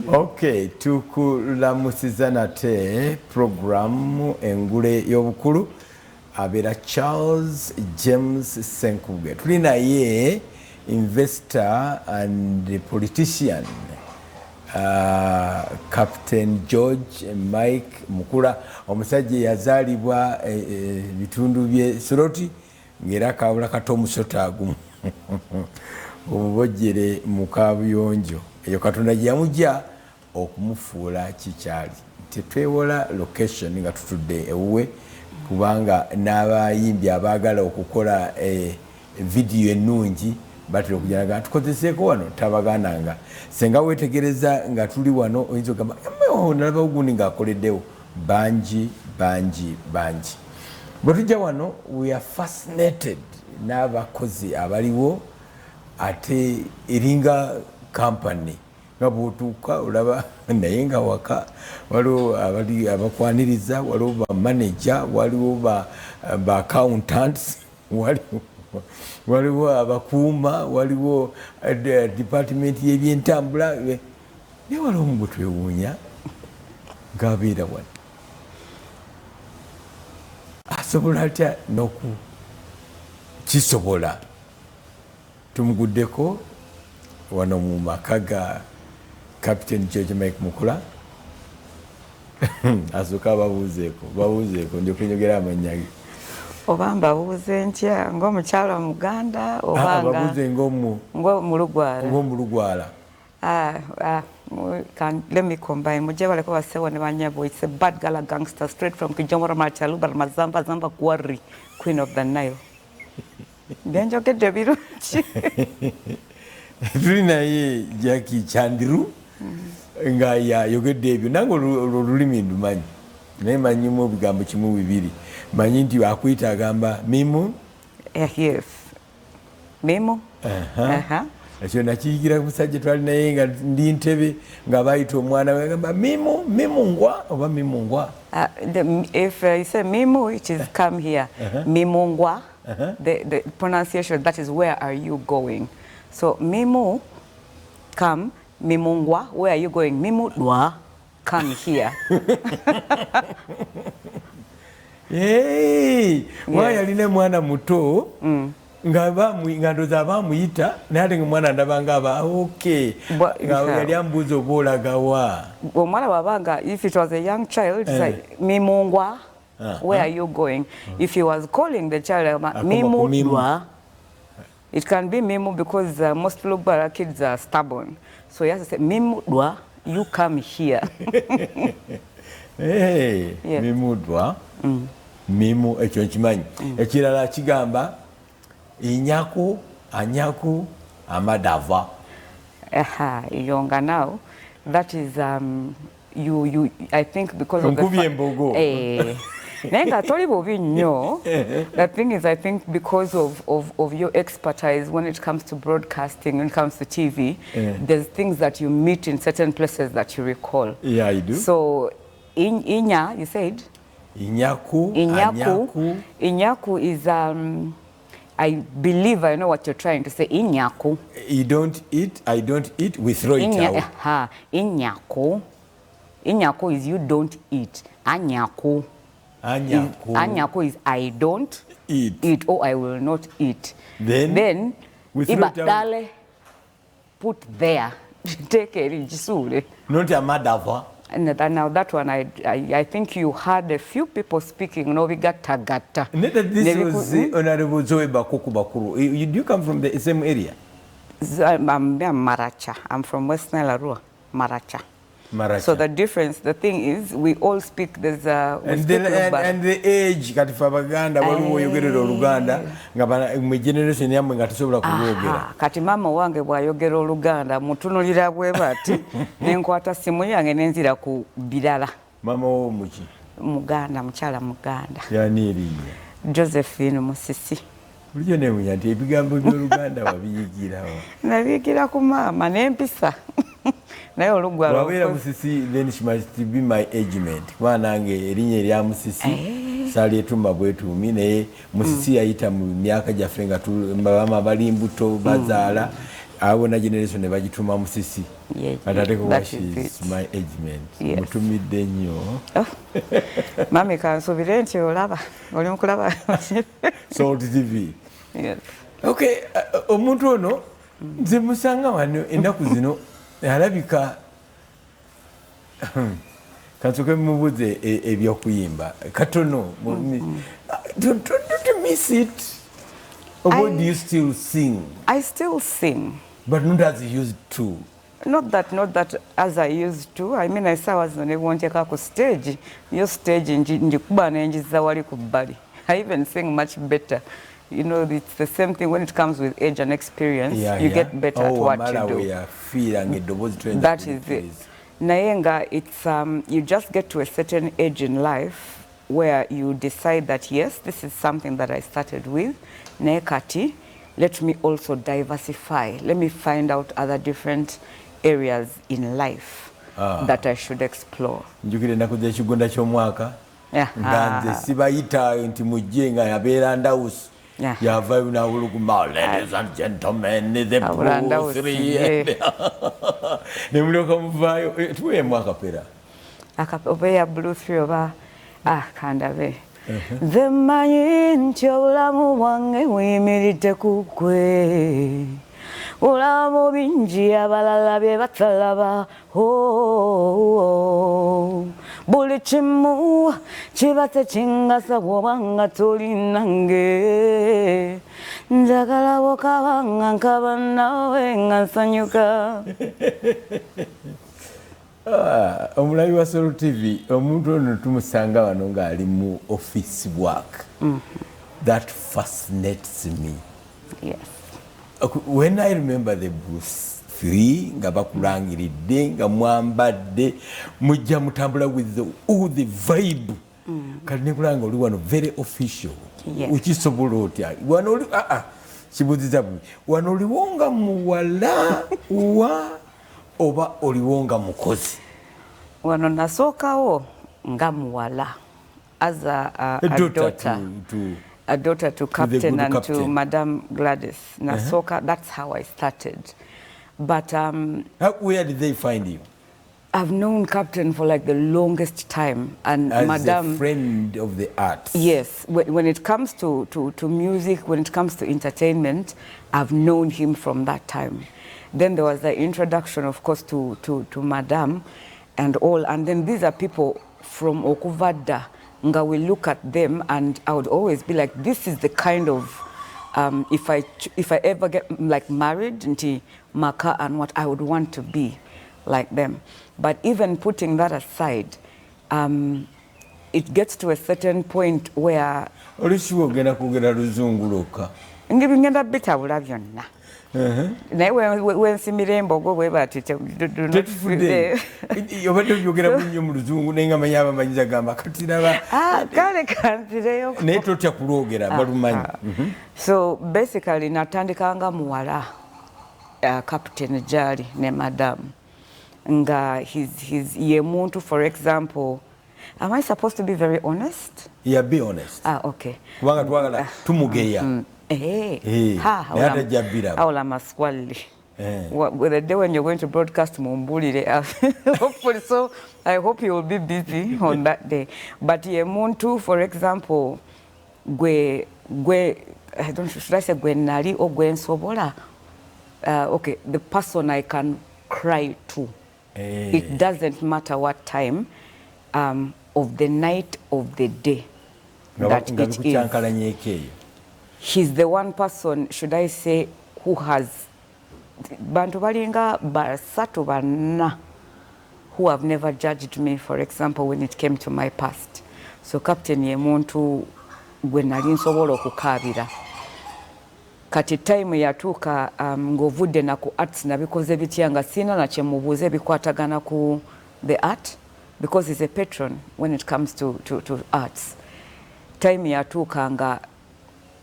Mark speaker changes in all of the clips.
Speaker 1: Okay, tukulamusiza nate programu Enguel Y'obukulu abera Charles James Senkuge. Tulina ye investor and politician Captain George Mike Mukula, omusajja yazaalibwa bitundu bye Soroti ngera kabula kato musota agumu omubojjere mu Kabuyonjo. Eyo Katonda yamujja okumufuula kikyali. Tetwewola location nga tutudde ewuwe kubanga n'abayimbi abaagala okukola video ennungi batera okujanaga tukozeseeko wano tabagananga. Senga wetegereza nga tuli wano oyinza okugamba nalaba ogundi ng'akoleddewo bangi. Bwe tujja wano we are fascinated n'abakozi abaliwo ate eringa company nga bw'otuuka olaba naye nga waka waliwo abakwaniriza, waliwo ba manager, waliwo ba accountants, waliwo abakuuma, waliwo department y'ebyentambula. Naye waliwo mu twewuunya ng'abeera wano asobola atya kisobola. Tumuguddeko wano mu maka ga Captain George Mike Mukula. Asooka babuuzeeko nja okunyogera amannya ge.
Speaker 2: Oba mbabuuze ntya ng'omukyala Muganda oba
Speaker 1: babuuze ng'omulugwala.
Speaker 2: Let me combine. Mujje baleko basewo ne banyabo. It's a bad gala gangster straight from Kijomora Machaluba Zamba Gwari, Queen of the Nile. Denjogedde birungi.
Speaker 1: Tulina ye Jackie Chandiru nga yayogedde ebyo nange olulimi ndumanyi naye manyimu ebigambo kimu bibiri. Manyi nti akuyita agamba mimu.
Speaker 2: Yes. Mimu.
Speaker 1: Ekyo nakiyigira ku musajja twali naye nga ndi ntebe nga bayita omwana we agamba mimungwa oba mimungwa.
Speaker 2: If you say mimu, it is come here. Mimungwa. The pronunciation, that is where are you going. So mimu, come. Mimungwa, where are you going? Mimudwa, come here.
Speaker 1: Hey, why aline mwana muto nga ndoza abamuyita naye nga mwana ndabanga aba okay nga yali ambuuza oba olagawa.
Speaker 2: Omwana wabanga, if it was a young child, it's like mimungwa. Where are you going? If he was calling the child Mimu, it can be Mimu because most Lugwara kids are stubborn. So he has to say, Mimu, you come here.
Speaker 1: Hey, yes. Mimu, Mimu, ekyo nkimanyi. Ekirala kigamba inyaku, anyaku, amadava.
Speaker 2: Yonga now, that is I think because of the Nenga tori bobi nyo. The thing is, I think because of your expertise when it comes to broadcasting, when it comes to TV, there's things that you meet in certain places that you recall.
Speaker 1: Yeah, I do.
Speaker 2: So, Inya, you said?
Speaker 1: Inyaku.
Speaker 2: Inyaku is, I believe I know what you're trying to say. Inyaku.
Speaker 1: You don't eat, I don't eat, we throw it out.
Speaker 2: Inyaku. Inyaku is you don't eat. Anyaku. Anyaku is I don't eat or I will not eat. Then we throw it out. Put there. Take it.
Speaker 1: Not a madava.
Speaker 2: Now that one, I think you heard a few people speaking. No, we got tagata.
Speaker 1: This was Honorable Zoe Bakuku Bakuru. Do you come from the same area?
Speaker 2: I'm Maracha. I'm from West Nile, Maracha. So the difference, the thing is, we all speak. There's
Speaker 1: and the age kati Fabaganda waliwo yogerera Oluganda nga mu generation yamwe nga tusobola kubyogera.
Speaker 2: Kati mama wange bwayogera Oluganda mutunulira bwe bati nenkwata simu yange nenzira ku birala.
Speaker 1: Mama wo muki?
Speaker 2: Muganda, mukyala Muganda.
Speaker 1: Yani erinya?
Speaker 2: Josephine Musisi.
Speaker 1: Bulijjo neewunya nti ebigambo by'Oluganda wabiyigirawo.
Speaker 2: Nabiyigira ku mama n'empisa. Naye Olugwala
Speaker 1: wabeera Musisi, then she must be my agement. Kuba nange erinnya erya Musisi saali etumba bwetuumi naye Musisi yayita mu myaka gyaffe nga bama bali mbuto bazaala abona generation nebagituma musisi atateko washes my agement mutumidde nnyo
Speaker 2: mami kansubire nti olaba oli mukulaba
Speaker 1: Salt TV. Yes. Okay, omuntu ono nze musanga wano ennaku zino alabika kansoke mubuze ebyokuyimba katono. Don't miss it. Or do you still sing? I still sing. But not as you used to. Not that as I used to. I mean, I was on a stage. Your stage in Jikuba. I even sing much better. You know, it's the same thing when it comes with age and experience. You get better at what you do. That is it. Nayenga, it's you just get to a certain age in life where you decide that yes, this is something that I started with. Nekati, let me also diversify. Let me find out other different areas in life that I should explore. Njukire nakuze kigunda ky'omwaka. Nganze sibayita nti mujjenga yabeera ndawusi. Yava na uluguma, ladies and gentlemen, the Blue Three. Nemuloka muvayo tuwe mwaka pera. Akapeya Blue Three oba kandabe. Nze mmanyi nti obulamu bwange buyimiridde ku ggwe. Obulamu bingi abalala bye batalaba. Buli kimu kiba tekingasa bw'obanga toli nange. Njagala bw'okabanga nkaba nawe nga nsanyuka. Omulabi wa Salt TV, omuntu ono tumusanga wano ng'ali mu office work. That fascinates me. Yes. When I remember the Bruce 3, nga bakulangiridde nga mwambadde mujja mutambula with all the vibe. Kati nekulanga oli wano very official. Ukisobola otya? Wano oli kibuziza bwe. Wano oliwonga muwala wa oba oliwonga mukozi? Wano nasookawo nga muwala as a daughter to Captain and captain. To Madam Gladys Nasoka. That's how I started. But where did they find you? I've known Captain for like the longest time, and as Madam, a friend of the arts. Yes, when it comes to music, when it comes to entertainment, I've known him from that time. Then there was the introduction, of course, to Madam and all, and then these are people from Okuvada. Nga will look at them, and I would always be like, this is the kind of if I ever get like married into Maka and what I would want to be like them. But even putting that aside, it gets to a certain point where ngibingenda bitabula byonna. Naye wensimira embogo bwe bati tetufudde obadde byogera nnyo mu luzungu naye nga manyi abamanyiza gamba kati naba kale kanzireyo naye totya kulwogera balumanyi. So basically natandikanga muwala Captain Jali ne Madam nga his ye muntu. For example, am I supposed to be very honest? Yeah, be honest. Okay. Kubanga twagala tumugeya. Awula maswali. With the day when you're going to broadcast mumbulire. Hopefully, so I hope you will be busy on that day. But ye muntu, for example, should I say gwe nali or gwe nsobola? Okay, the person I can cry to. It doesn't matter what time of the night, of the day that it is. He's the one person, should I say, who has bantu balinga basatu bana who have never judged me, for example, when it came to my past. So Captain ye muntu gwe nali nsobola okukabira. Kati time yatuuka ng'ovudde na ku arts nabikoze bitya nga sina na kye mubuuze bikwatagana ku the art, because he's a patron when it comes to arts. Time yatuuka nga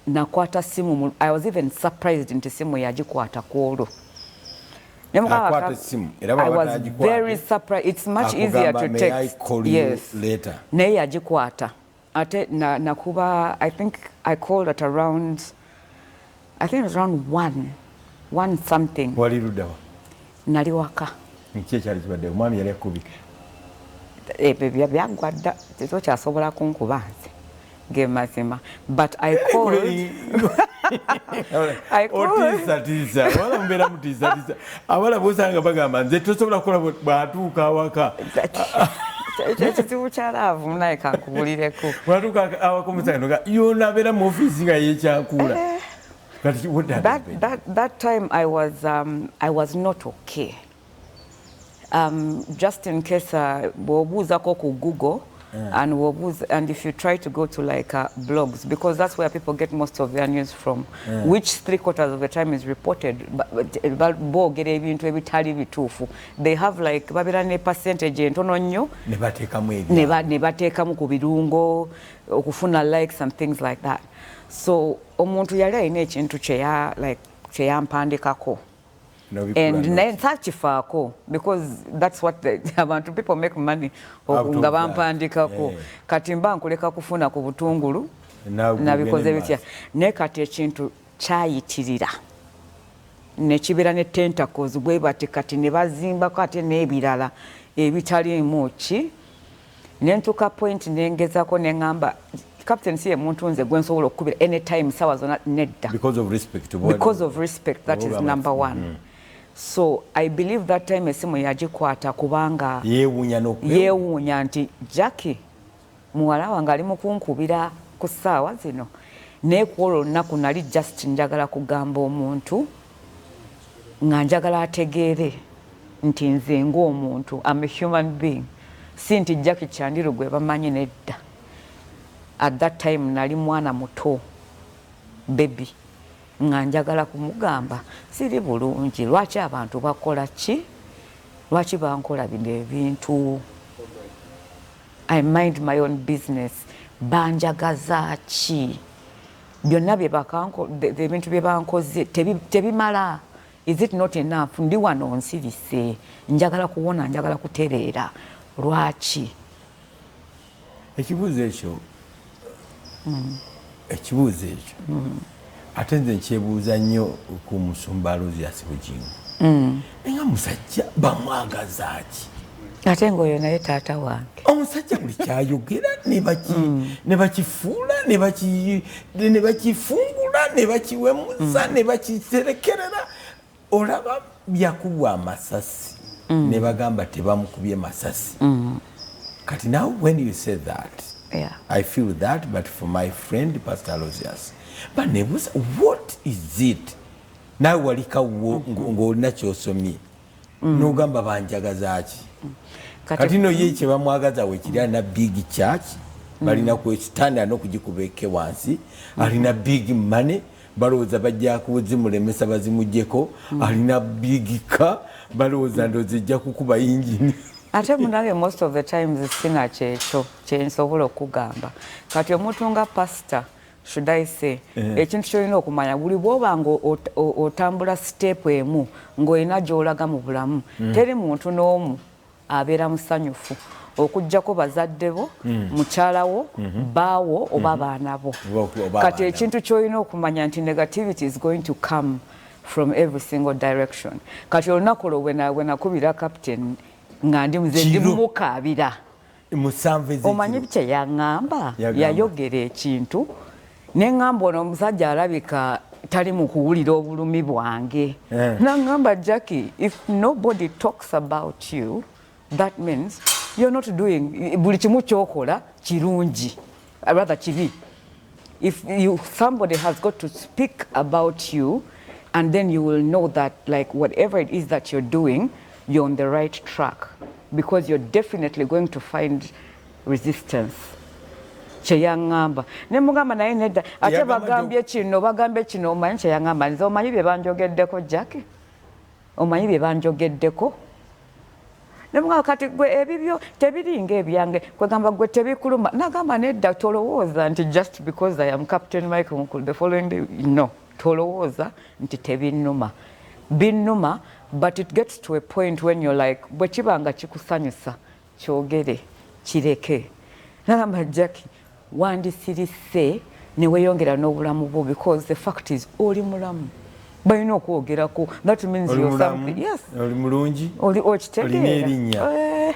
Speaker 1: nakwata simu. I was even surprised nti simu yagikwata kwolwo. I was very surprised. It's much easier to text. May I call you later? Naye yagikwata. Ate nakuba, I think I called at around, I think it was around 1
Speaker 2: 1 something.
Speaker 1: Wali ludawa?
Speaker 2: Nali waka.
Speaker 1: Nkiye kyali kibadde omwami yali akubika?
Speaker 2: Ebyo byagwadda tekyasobola kunkuba nze ge mazima. But I called.
Speaker 1: Otiisatiisa wala mubeera mutiisatiisa abala bosanga bagamba nze tosobola kukola bw'atuuka awaka.
Speaker 2: Ekizibu kya laavu naye kankubulireko.
Speaker 1: Bw'atuuka awaka omusanga yona abeera mu ofiisi nga yeekyakuula.
Speaker 2: That time I was not okay. Just in case wobuuzako ku Google and if you try to go to like blogs, because that's where people get most of their news from, which 3/4 of the time is reported boogera ebintu ebitali bituufu. They have like babira ne percentage entono nnyo ne bateekamu ku birungo okufuna likes and things like that. So omuntu yali alina ekintu kyeyampandikako. And then takifaako, because that's what abantu people make money nga bampandikako. Kati mba nkuleka kufuna ku butungulu nabikoze bitya. Ne kati ekintu kyayitirira ne kibeera ne tentacles bwe bati kati ne bazimbako ate n'ebirala ebitaliimu ki. Ne ntuuka point nengezako ne ngamba Captain siye muntu nze gwe nsobola okukubira anytime sawa zonna nedda.
Speaker 1: Because of respect.
Speaker 2: Because of respect, that is number one. So I believe that time esimu yagikwata kubanga yeewuunya nti Jackie muwala wange ali mu kunkubira ku ssaawa zino. Naye ku olwo olunaku nali just njagala kugamba omuntu nga njagala ategeere nti nze ng'omuntu, I'm a human being, si nti Jackie Chandiru gwe bamanyi nedda. At that time nali mwana muto, baby, nga njagala kumugamba siri bulungi, lwaki abantu bakola ki, lwaki bankola bino ebintu, I mind my own business, banjagaza ki, byonna ebintu bye bankoze tebimala. Is it not enough? Ndi wano nsirise, njagala kuwona, njagala kutereera, lwaki?
Speaker 1: Ekibuuzo ekyo ate nze nkyebuuza nnyo ku musumba Aloysius Bugingo. Nga musajja bamwagaza ki?
Speaker 2: Ate ng'oyo naye taata wange.
Speaker 1: Omusajja buli kyayogera ne bakifuula ne bakifungula ne bakiwemuza ne bakiterekerera. Olaba byakubwa amasasi ne bagamba tebamukubye masasi. Kati now when you say that, I feel that, but for my friend Pastor Aloysius, but nebuuza what is it? Nawe walikawo ng'olina ky'osomye n'ogamba banjagaza ki? Kati no ye kye bamwagaza we kiri alina big church, balina kwekitanda n'okugikubeke wansi, alina big money, balowooza bajja kuzimulemesa bazimuggyeko, alina big car, balowooza ndowooza ejja kukuba yingini.
Speaker 2: Ate munange most of the times sina kyekyo kyensobola okugamba. Kati omuntu nga pastor, should I say, ekintu kyolina okumanya buli bw'oba nga otambula step emu ng'olina gy'olaga mu bulamu, teri muntu n'omu abeera musanyufu okuggyako bazadde bo, mukyala wo, baawo oba baana bo. Kati ekintu kyolina okumanya nti negativity is going to come from every single direction. Kati olunaku olwo we nakubira Captain nga ndi muze ndi mumukaabira, omanyi kye yaŋŋamba? Yayogera ekintu ne ŋŋamba ono omusajja alabika tali mu kuwulira obulumi bwange. Naŋŋamba Jackie, if nobody talks about you, that means you're not doing buli kimu kyokola kirungi, rather kibi. If somebody has got to speak about you, and then you will know that like whatever it is that you're doing, you're on the right track, because you're definitely going to find resistance. Kyeyangamba ne mugamba naye nedda ate bagambye kino omanyi kyeyangamba nze omanyi bye banjogeddeko Jackie, omanyi bye banjogeddeko. Ne mugamba kati gwe ebibyo tebiringa ebyange, kwegamba gwe tebikuluma. Nagamba nedda tolowooza nti just because I am Captain Michael Mukulu the following day, no, tolowooza nti tebinnuma. Binnuma, but it gets to a point when you're like bwe kibanga kikusanyusa kyogere kireke. Nagamba Jackie, wandisirise ne weeyongera n'obulamu bwo, because the fact is oli mulamu. balina okwogerako. That means you're something. Yes.
Speaker 1: Oli mulungi.
Speaker 2: Oli okitegeera.
Speaker 1: Olina erinnya.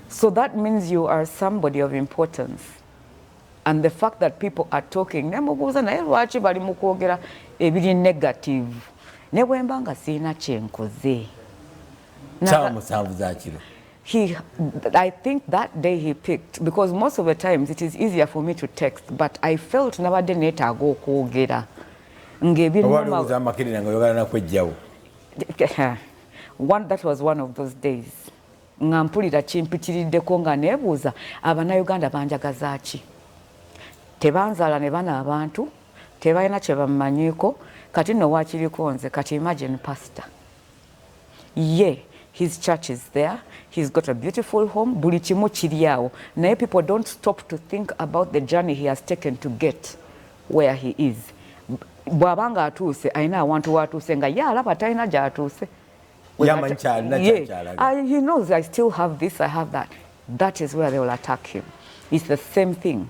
Speaker 2: So that means you are somebody of importance. And the fact that people are talking, nemubuuza naye lwaki bali mu kwogera ebiri negative. Ne bwe mba nga sirina kyenkoze.
Speaker 1: Musanvu za kiro.
Speaker 2: I think that day he picked, because most of the times it is easier for me to text, but I felt nabadde neetaaga okwogera. That was one of those days. Nga mpulira kimpitiriddeko nga neebuuza Abannayuganda banjagaza ki? Tebanzaala ne bana abantu, tebalina kye bamumanyiiko, kati nno waakiriko nze, kati imagine pastor. His church is there, he's got a beautiful home, buli kimu kiri awo. Naye people don't stop to think about the journey he has taken to get where he is. Bw'abanga atuuse, alina awantu w'atuuse nga ye alaba talina gy'atuuse. He knows I still have this, I have that. That is where they will attack him. It's the same thing.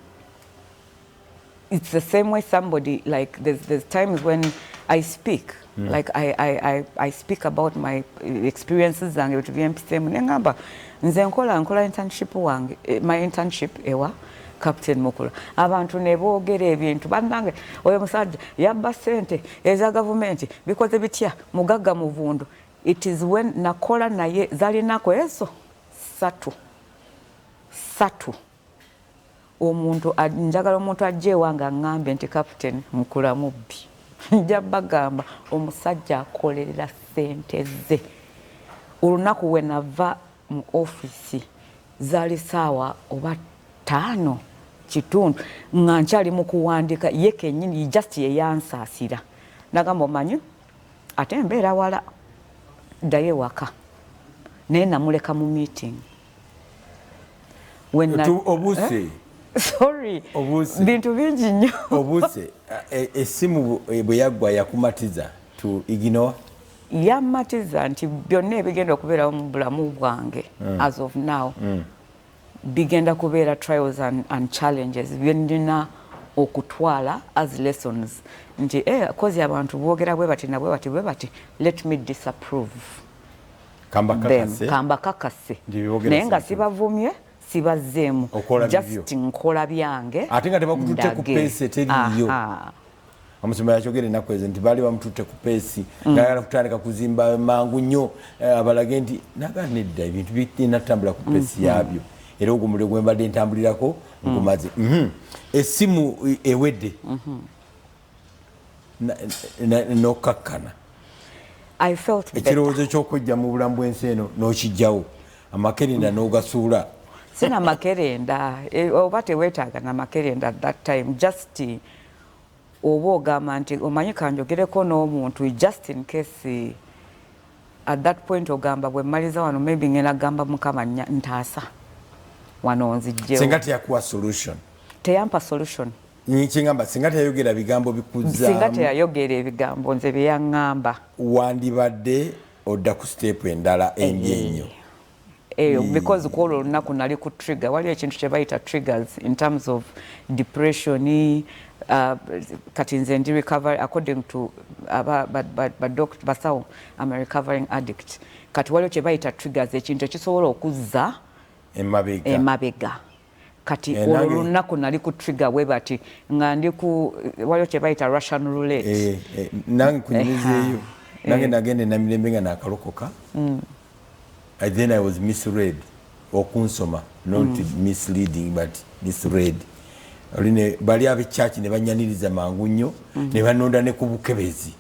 Speaker 2: It's the same way somebody, like there's times when I speak, like I speak about my experiences and it will be ngamba nze nkola internship wange, my internship ewa Captain Mukula. Abantu ne boogera ebintu bannange oyo musajja yabba ssente eza gavumenti bikoze bitya mugagga muvundu. It is when nakola naye zalinako ezo satu omuntu njagala omuntu ajje wange aŋŋambe nti Captain Mukula mubbi. Nja bagamba omusajja akolerera ssente ze. Olunaku we nava mu ofisi zaali ssaawa oba 5 kitundu nga nkyali mu kuwandiika ye kennyini just ye yansaasira. Nagamba omanyi ate mbeera wala ddayo ewaka naye namuleka mu meeting.
Speaker 1: Obuse.
Speaker 2: Sorry. Obuse. Bintu bingi nnyo. Obuse.
Speaker 1: Essimu bwe yaggwa yakumatiza to ignore?
Speaker 2: Yammatiza nti byonna ebigenda okubeerawo mu bulamu bwange as of now bigenda kubeera trials and challenges byendina okutwala as lessons. Nti kozi abantu boogera bwe bati na bwe bati let me disapprove. Kamba kakase. Naye nga sibavumye sibazzeemu just nkola byange
Speaker 1: ate nga tebakututte ku peesi eteriyo. Omusumba yakyogera ennaku ezo nti baali bamututte ku peesi ng'ayagala kutandika kuzimba mangu nnyo abalage nti naga nedda ebintu birina tutambula ku peesi yaabyo era ogwo muliro gwe mbadde ntambulirako ngumaze. Essimu ewedde n'okkakkana ekirowoozo ky'okujja mu bulamu bw'ensi eno n'okijjawo amakerenda n'ogasuula.
Speaker 2: Sina makerenda oba teweetaaga na makerenda at that time, just oba ogamba nti omanyi kanjogereko n'omuntu just in case at that point ogamba bwe mmaliza wano maybe ngenda gamba Mukama ntaasa wano nzijjewo.
Speaker 1: Singa teyakuwa solution.
Speaker 2: Teyampa solution.
Speaker 1: Nkingamba singa teyayogera bigambo bikuzzaamu.
Speaker 2: Singa teyayogera ebigambo nze bye yaŋŋamba.
Speaker 1: Wandibadde odda ku step endala embi ennyo.
Speaker 2: Because kwolwo olunaku nali ku trigger, waliwo ekintu kye bayita triggers in terms of depression. Kati nze ndi recovery according to basawo I'm a recovering addict. Kati waliwo kye bayita triggers, ekintu ekisobola okuzza emabega. Kati olwo olunaku nali ku trigger bwe bati nga ndi ku waliwo kye bayita Russian roulette.
Speaker 1: Nange kunyumizeeyo nange nagende namirembe nga nakalokoka. Then I was misread okunsoma, not misleading but misread. Bali ab'echurch ne banyaniriza mangu nnyo ne banonda ne ku bukebezi.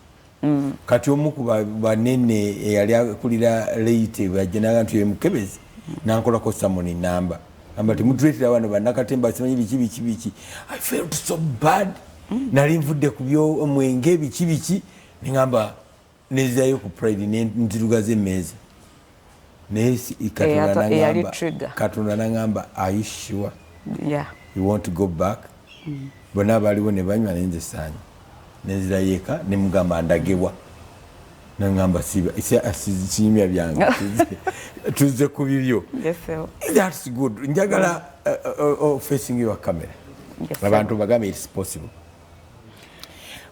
Speaker 1: Kati omu ku banene eyali akulira late bajja n'abantu ye mukebezi n'ankolako summon number. Amba temutuleetera wano bannakatemba simanyi biki. I felt so bad. Nali nvudde ku by'omwenge biki ne nezayo ku pride n'enzirugaza emmeeza. Katonda n'angamba, are you sure?
Speaker 2: Yeah.
Speaker 1: You want to go back? Bonna baaliwo ne banywa nenze saanya. Nenzira yeka ne mugamba ndagewa. N'angamba sinyumya byange. Tuzze ku bibyo.
Speaker 2: Yes, sir.
Speaker 1: That's good. Njagala facing your camera.
Speaker 2: Yes,
Speaker 1: abantu bagambe it's possible.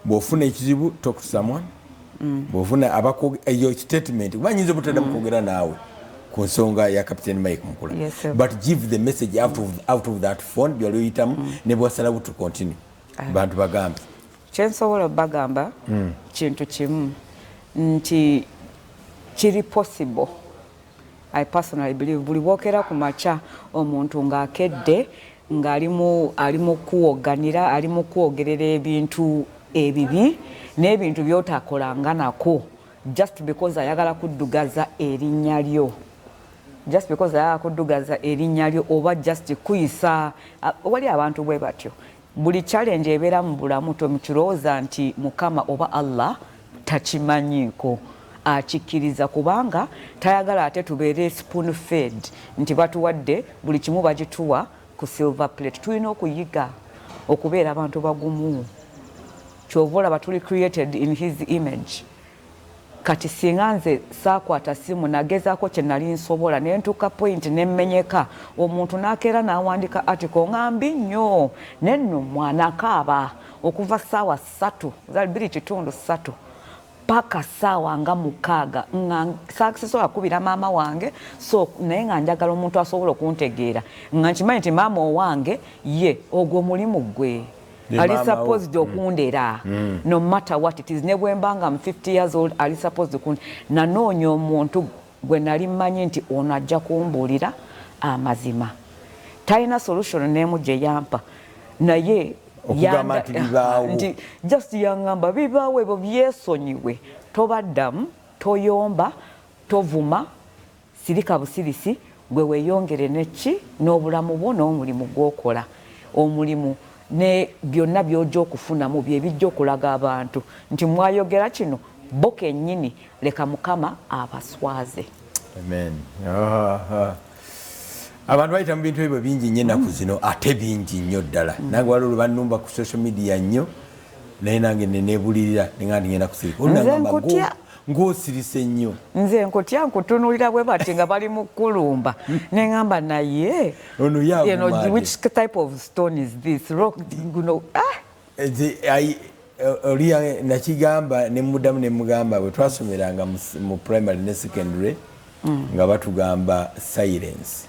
Speaker 1: Bw'ofuna ekizibu, talk to someone. bwofuna your statement banyinza butadda mukwogera naawe ku nsonga ya Captain Mike Mukula. But give the message out of that phone byaloyitamu ne bwasalawo to continue bantu bagambe
Speaker 2: kyensobola bagamba kintu kimu nti kiri possible. I personally believe buli wokera ku macha omuntu ng'akedde ng'alimu kuwoganira alimu kwogerera ebintu ebibi n'ebintu by'otakolanga nako just because ayagala kuddugaza erinnya lyo. Just because ayagala kuddugaza erinnya lyo oba just kuyisa wali abantu bwe batyo. Buli challenge ebeera mu bulamu tomukirowooza nti Mukama oba Allah takimanyiiko. Akikkiriza kubanga tayagala ate tubeere spoon fed nti batuwadde buli kimu bagituwa ku silver plate. Tulina okuyiga okubeera abantu bagumu. Kyova olaba tuli created in his image. Kati singa nze saakwata simu nagezaako kye nali nsobola ne ntuuka point ne mmenyeka omuntu n'akeera n'awandika article ngambi nnyo ne nno mwana akaaba okuva ssaawa 3 2:3 paka ssaawa nga 6 saasisobola kubira maama wange so naye nga njagala omuntu asobola okuntegeera nga nkimanyi nti maama owange ye ogwo mulimu gwe ali supposed okundera no matter what it is. Ne bwembanga I'm 50 years old ali supposed okundera nanoonya omuntu gwe nali mmanyi nti ono ajja kumbuulira amazima. Talina solution n'emu gye yampa naye nti just yangamba bibaawo ebyo byesonyiwe tobaddamu toyomba tovuma sirika busirisi gwe weeyongere neki n'obulamu bwo n'omulimu gw'okola omulimu ne byonna by'ojja okufunamu bye bijja okulaga abantu nti mwayogera kino bo kennyini leka Mukama abaswaze.
Speaker 1: Amen. Abantu bayita mu bintu ebyo bingi nnyo ennaku zino ate bingi nnyo ddala. Nange waliwo bannumba ku social media nnyo naye nange neneebulirira nengandi ngenda kusirika olunagamba ng'osirise nnyo.
Speaker 2: Nze nkutya nkutunuulira bwe bati nga bali mu kulumba neŋŋamba naye which type of stone is this rock
Speaker 1: oliya nakigamba nemuddamu nemugamba bwe twasomeranga mu primary ne secondary nga batugamba silence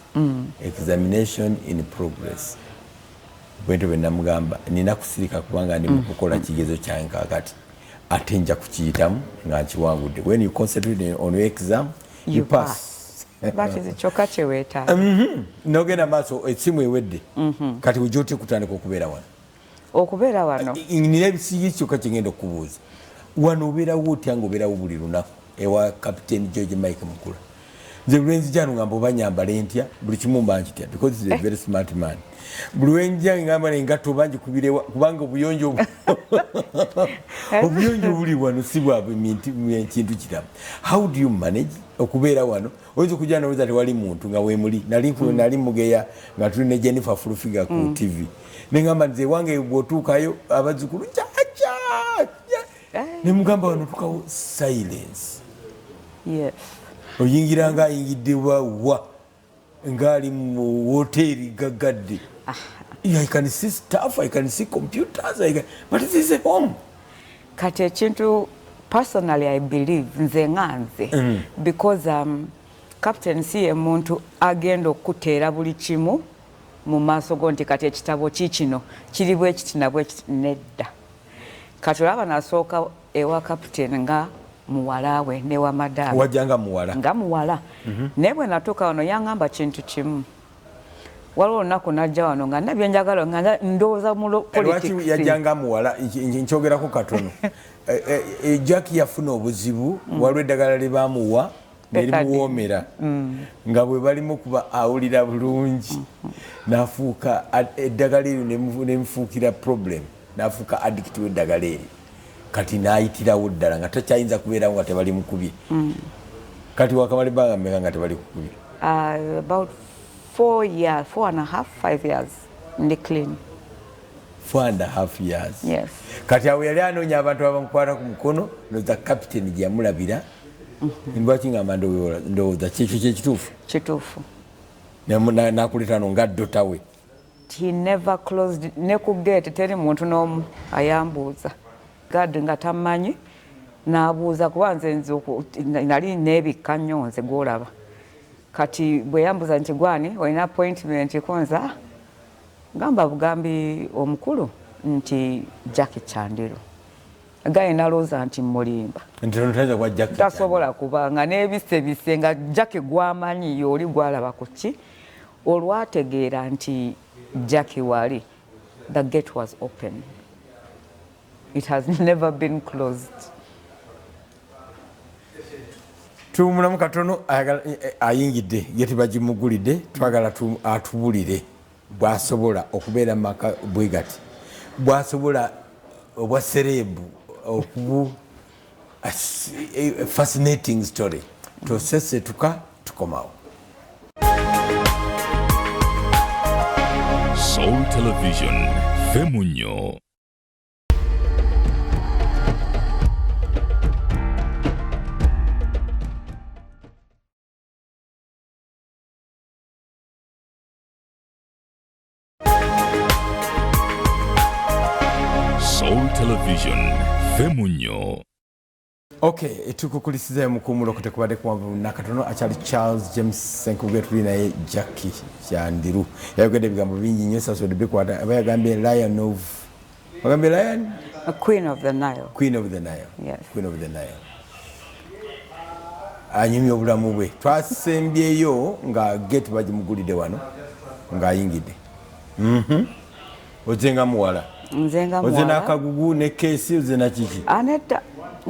Speaker 1: examination in progress. Bwento bwe namugamba nina kusirika kubanga ndi mu kukola kigezo kyange kakati ate nja kukiyitamu nga nkiwangudde. When you concentrate on your exam you pass.
Speaker 2: That is kyokka kye weetaaga.
Speaker 1: Nogenda maaso essimu ewedde kati ojja otya kutandika okubeera wano nina ebisigi kyokka kyengenda okubuuza wano obeerawo otya nga obeerawo buli lunaku ewa Captain George Mike Mukula. Nze lwenzi kyano ngamba oba nyambale ntya buli kimu mba nkitya because he's a very smart man. Buli wenja ngamba engatto oba njikubirewa kubanga obuyonjo buli wano si bwabwe kintu kiramu. How do you manage okubeera wano? Oyinza okujja n'olowooza tewali muntu nga weemuli. Nali mugeya nga tuli ne Jennifer Fulufiga ku TV neŋŋamba nze wange bw'otuukayo abazzukulu kyaca ne mugamba wano tukawo silence.
Speaker 2: Yes.
Speaker 1: Oyingiranga ayingidde wa ngali mu hoteeri gaggadde. I can see stuff, I can see computers, but this is a home.
Speaker 2: Kati ekintu personally I believe nze nganze because Captain si ye muntu agenda okuteera buli kimu mu maaso go nti kati ekitabo kikino kiri bwe kiti nabwe nedda. Kati olaba nasooka ewa Captain nga muwala we ne wa madame
Speaker 1: wajanga muwala
Speaker 2: nga muwala naye bwe natuuka wano yaŋŋamba kintu kimu waliwo olunaku najja wano nga nabye njagala nga ndowooza mu politics
Speaker 1: yajjanga muwala nkyogerako katono Jackie yafuna obuzibu waliwo eddagala lye baamuwa nerimuwoomera nga bwe balimu kuba awulira bulungi nafuuka eddagala eryo nemufuukira problem nafuuka addict w'eddagala eryo kati naayitirawo ddala nga takyayinza kubeerawo nga tebali mukubye. Kati wakamala ebbanga mmeka nga tebali kukubye?
Speaker 2: About 4 years, 4.5, 5 years ndi clean.
Speaker 1: 4.5 years?
Speaker 2: Yes.
Speaker 1: Kati awo yali anoonya abantu abamukwata ku mukono noza Captain gye yamulabira lwaki ngamba ndowooza kyekyo kyekituufu?
Speaker 2: Kituufu.
Speaker 1: Nakuleeta no nga ddota we?
Speaker 2: He never closed ne ku gate teri muntu n'omu ayambuuza. God nga tamanyi n'abuuza kuba nze nali neebikka nnyo nze gw'olaba kati bwe yambuuza nti gwani olina appointment konza gamba bugambi omukulu nti Jackie Chandiru gaye nalooza nti mulimba tasobola kubanga n'ebisebise nga Jackie gwamanyi y'oli gwalaba ku ki olwategeera nti Jackie wali the gate was open. It has never been closed.
Speaker 1: Tumulamu katono ayingidde geti bagimugulidde twagala atubulire bwasobola okubeera maka bwegati bwasobola obwa serebu okubu fascinating story tosese tukomawo.
Speaker 3: Soul Television Femunyo. Soul Television Femunyo.
Speaker 1: Okay, tukukulisiza mukumulo kutekubade kwa nakatono achali Charles James Senkubwe tuli naye Jackie Chandiru. Yagende bigambo bingi nnyo saso de bikwata abayagambye Lion of Bagambye Lion?
Speaker 2: A Queen of the Nile.
Speaker 1: Queen of the Nile.
Speaker 2: Yes.
Speaker 1: Queen of the Nile. Anyumya obulamu bwe. Twasembyeyo nga gate bagimugulide wano nga ayingide. Ozenga muwala.
Speaker 2: Nzenga muwala.
Speaker 1: Ozena akagugu ne kesi ozena kiki?
Speaker 2: Aneta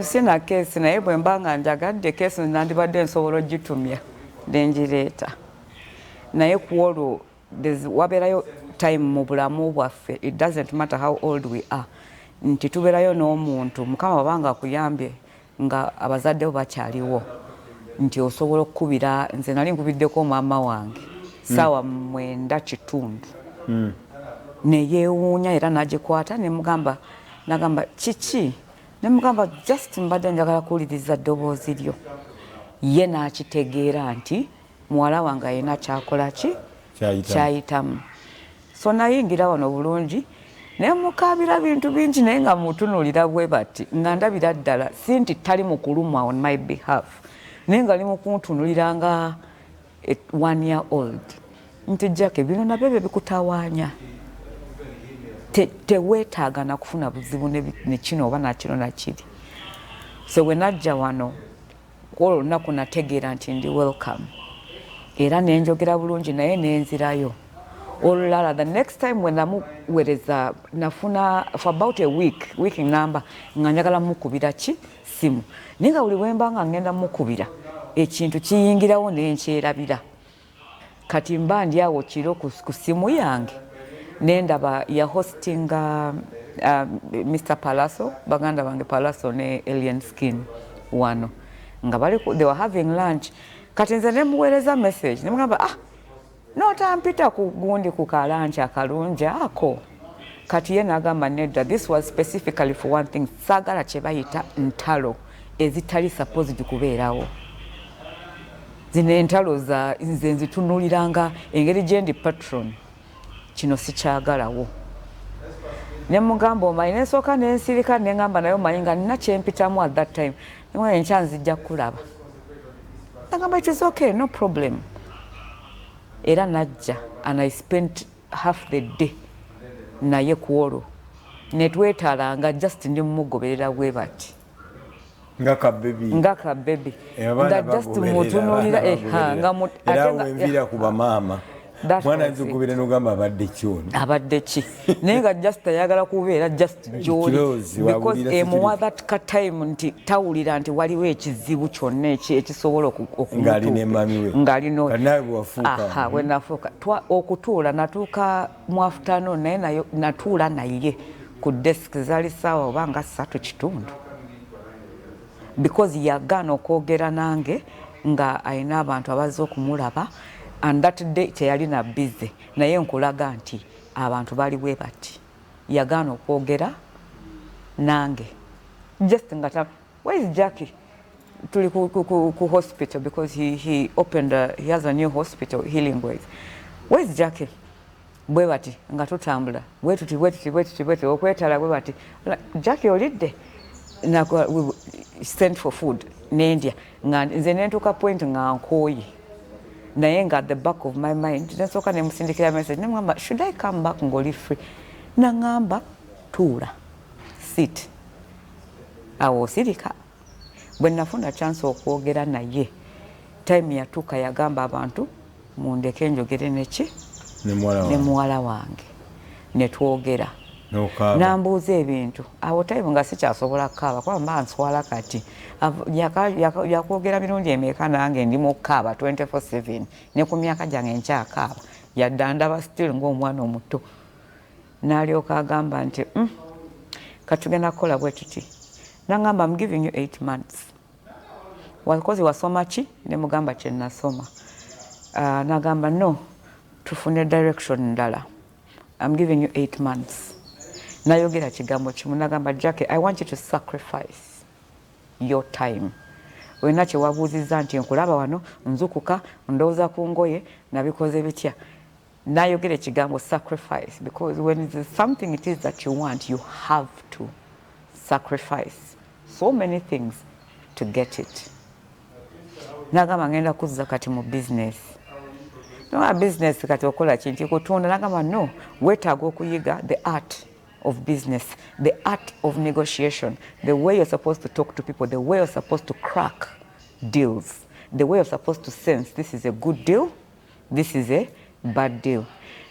Speaker 2: sina kesi naye bwe mbanga njagadde kesi nandibadde nsobola ogitumya denjireeta naye ku olwo wabeerayo time mu bulamu bwaffe it doesn't matter how old we are nti tubeerayo n'omuntu mukama wabanga akuyambye nga abazaddewo bakyaliwo nti osobola okukubira nze nali nkubiddeko maama wange saawa 9:30 neyeewuunya era nagikwata nagamba kiki nemugamba just mbadde njagala kuwuliriza ddoboozi lyo ye n'akitegeera nti muwala wange ayina kyakola ki kyayitamu so nayingira wano bulungi naye mukaabira bintu bingi naye nga mutunuulira bwe bati nga ndabira ddala si nti tali mu kulumwa on my behalf naye nga ali mu kuntunulira nga 1 year old nti Jackie bino nabyo bye bikutawaanya teweetaaga na kufuna buzibu ne kino oba nakino nakiri so we najja wano olwo olunaku nategeera nti ndi welcome era nenjogera bulungi naye nenzirayo olulala the next time when namuweereza nafuna for about a week number nga njagala mukubira ki simu naye nga buli wemba nga ngenda mukubira ekintu kiyingirawo nenkyerabira kati mba ndi awo kiro ku simu yange nendaba ya hostinga Mr. Palaso baganda bange Palaso ne Alien Skin wano nga they were having lunch kati nze nemuweereza message nemugamba notampita ku gundi ku kalanchi akalungi ako kati ye nagamba nedda this was specifically for one thing saagala kye bayita ntalo ezitali supposed kubeerawo zino entalo za nze nzitunuliranga engeri gyendi patron kino sikyagalawo nemugamba omanyi nensooka nensirika nengamba naye omanyi nga nina kyempitamu at that time nemugamba enkya nzijja kulaba nagamba it is okay no problem era najja and I spent half the day naye ku olwo netwetaalanga just ndi mumugoberera bwe bati
Speaker 1: nga kabebi
Speaker 2: nga just mutunulira
Speaker 1: era wemvira ku bamaama mwana nzikubire nogamba abadde kyoni
Speaker 2: abadde ki naye nga just ayagala kubeera just gyoli because emuwa that ka time nti tawulira nti waliwo ekizibu kyonna ekisobola okumutuuka we nafuuka okutuula natuuka mu afternoon naye natuula naye ku desk zaali ssaawa oba nga 3:30 because yagaana okwogera nange nga alina abantu abazze okumulaba and that day teyali na busy naye nkulaga nti abantu bali bwe bati yagaana okwogera nange just ngata where is Jackie tuli ku hospital because he opened he has a new hospital Healing Ways where is Jackie bwe bati nga tutambula bwetuti okwetala bwe bati Jackie olidde sent for food n'endya nga nze nentuuka point nga nkooye naye nga at the back of my mind nsooka ne musindikira message nemugamba should I come back ng'oli free naŋŋamba tuula sit awo osirika bwe nafuna chance okwogera naye time yatuuka yagamba abantu mundeke njogere neki ne muwala wange ne twogera nambuuza ebintu awo time nga sikyasobola kukaaba kuba mba nswala kati yakwogera mirundi emeka nange ndi mu kukaaba 24/7 ne ku myaka gyange nkyakaaba yadda ndaba still ng'omwana omuto n'alyoka agamba nti katugenda kukola bwe tuti nangamba I'm giving you 8 months wakozi wasoma ki ne mugamba kye nasoma nagamba no tufune direction ndala I'm giving you 8 months nayogera kigambo kimu nagamba Jackie I want you to sacrifice your time wena kye wabuuziza nti nkulaba wano nzukuka ndowooza ku ngoye nabikoze bitya nayogera ekigambo sacrifice because when it is something it is that you want you have to sacrifice so many things to get it nagamba ngenda kuzza kati mu business no business kati okola kintu kutunda nagamba no wetaaga okuyiga the art of business, the art of negotiation, the way you're supposed to talk to people, the way you're supposed to crack deals, the way you're supposed to sense this is a good deal, this is a bad deal.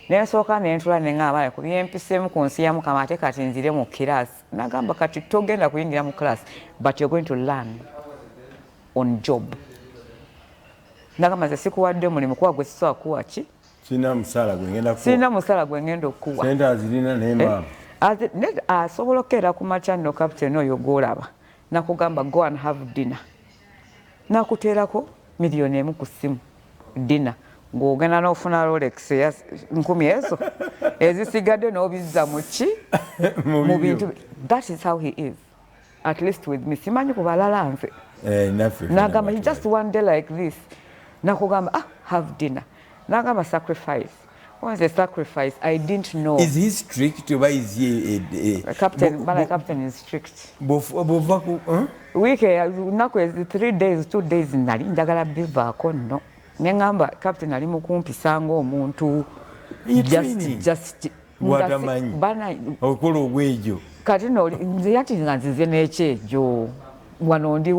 Speaker 2: Nesooka nentula neŋŋamba ku byempiseemu ku nsi ya Mukama ate kati nzire mu class nagamba kati togenda kuyingira mu class but you're going to learn on job. Nagamba ze sikuwadde mulimu kuba gwe sisobola kuwa ki
Speaker 1: sina musala gwengenda kuwa
Speaker 2: sina musala gwengenda okuwa
Speaker 1: sente azirina nemba
Speaker 2: asobola okkeera ku makya nno captain oyo gwolaba nakugamba go and have dinner nakuteerako miliyoni emu ku ssimu dinner ng'ogenda n'ofuna Rolex ya 10 ezo ezisigadde n'obizza mu ki mu bintu. That is how he is, at least with me. Simanyi ku balala nze nagamba he just one day like this nakugamba have dinner nagamba sacrifice. What is a sacrifice? I didn't know.
Speaker 1: Is he strict or is he
Speaker 2: captain? But captain is strict. Week nako 3 days 2 days nali njagala bivaako nno nengamba captain ali mukumpisa ng'omuntu just
Speaker 1: bana okola obwejo
Speaker 2: kati no nze yati nzize n'ekyejo wano ndi